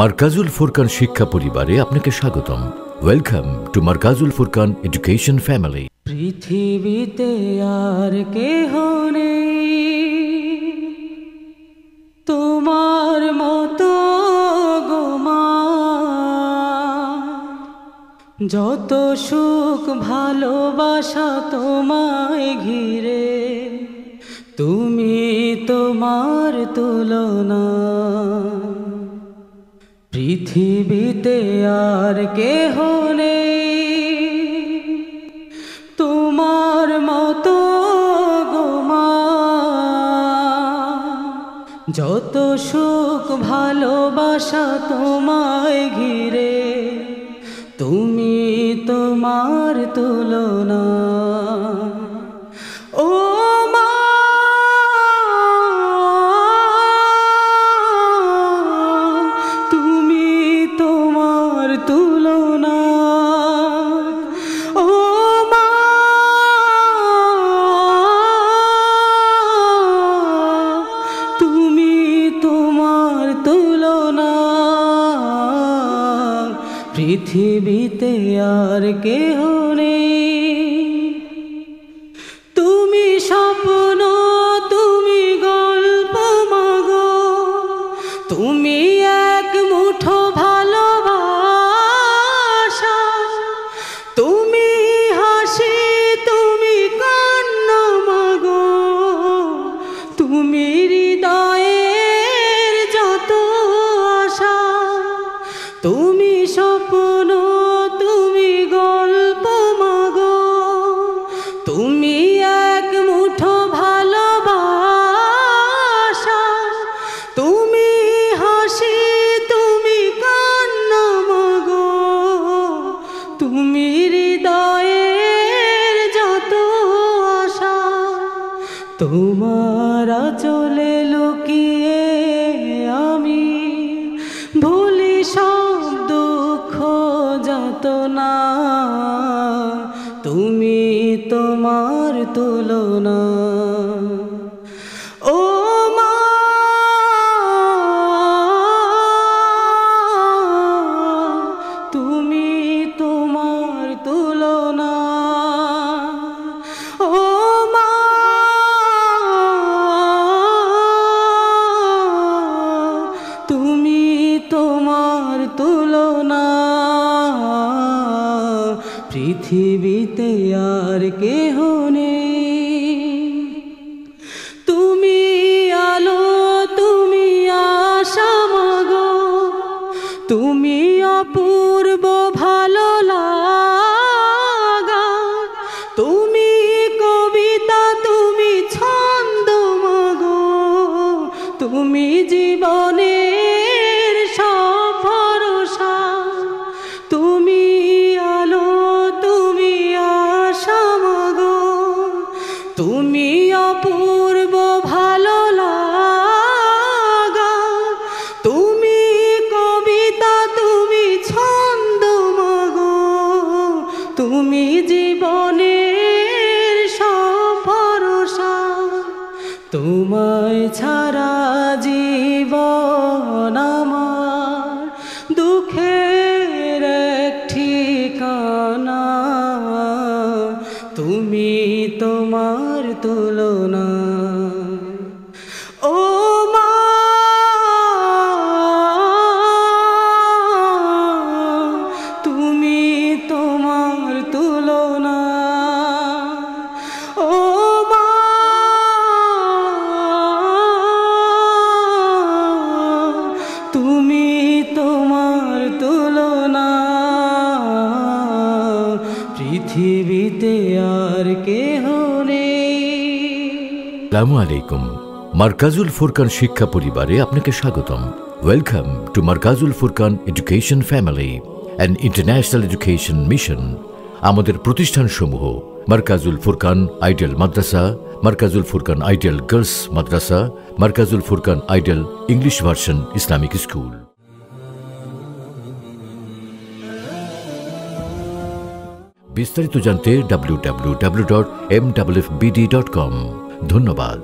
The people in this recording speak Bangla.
মারকাজুল ফুরকান শিক্ষা পরিবারে আপনাকে স্বাগতম। Welcome to Markazul Furqan education family. পৃথিবীতে আর কেহ নেই তোমার মতো গো মা, যত সুখ ভালোবাসা তোমায় ঘিরে, তুমি তোমার তুলনা। পৃথিবীতে আর কেহ নেই তোমার মতো গো মা, যত সুখ ভালোবাসা তোমায় ঘিরে, তুমি তোমার তুলনা। ও তুলনা, ও মা তুমি তোমার তুলনা। পৃথিবীতে আর কেহ নেই, তুমি স্বপ্ন, তুমি গল্প মাগো, তুমি এক মুঠো ভালোবাসা, তুমি হাসি, তুমি কান্না মাগো, তুমি হৃদয়ের যত আশা, তুমি স্বপ্ন, তুমি গল্প মাগো, তুমি এক মুঠো ভালোবাসা, তুমি হাসি, তুমি কান্না মাগো, তুমি হৃদয়ের যত আশা। তোমার আঁচলে লুকিয়ে আমি ভুলি সব দুঃখ যাতনা, তুমি তোমার তুলনা। ও মা তুমি তোমার তুলনা, ও মা তুমি তোমার তুলনা। পৃথিবীতে আর কেহ নেই, তুমি আলো, তুমি আশা মাগো, তুমি অপূর্ব ভালো লাগা, তুমি কবিতা, তুমি ছন্দ মাগো, তুমি জীবনের সব ভরসা, তুমি আলো, তুমি আশা মাগো, তুমি অপূর্ব ভালো লাগা, তুমি কবিতা, তুমি ছন্দ মাগো, তুমি জীবনের সব ভরসা। তোমায় ছাড়া জীবন আমার দুঃখের এক ঠিকানা, তুমি তোমার তুলনা। ও মা তুমি তোমার তুলনা, ও মা তুমি তোমার তুলনা। পৃথিবীতে আর কেহ নেই। আসসালামু আলাইকুম। মারকাজুল ফুরকান শিক্ষা পরিবারে আপনাকে স্বাগতম। Welcome to Markazul Furqan education family, an international education mission. আমাদের প্রতিষ্ঠানসমূহ Markazul Furqan ideal Madrasa, Markazul Furqan ideal girls Madrasa, Markazul Furqan ideal English version Islamic school. বিস্তারিত জানতে www.mwfbd.com। ধন্যবাদ।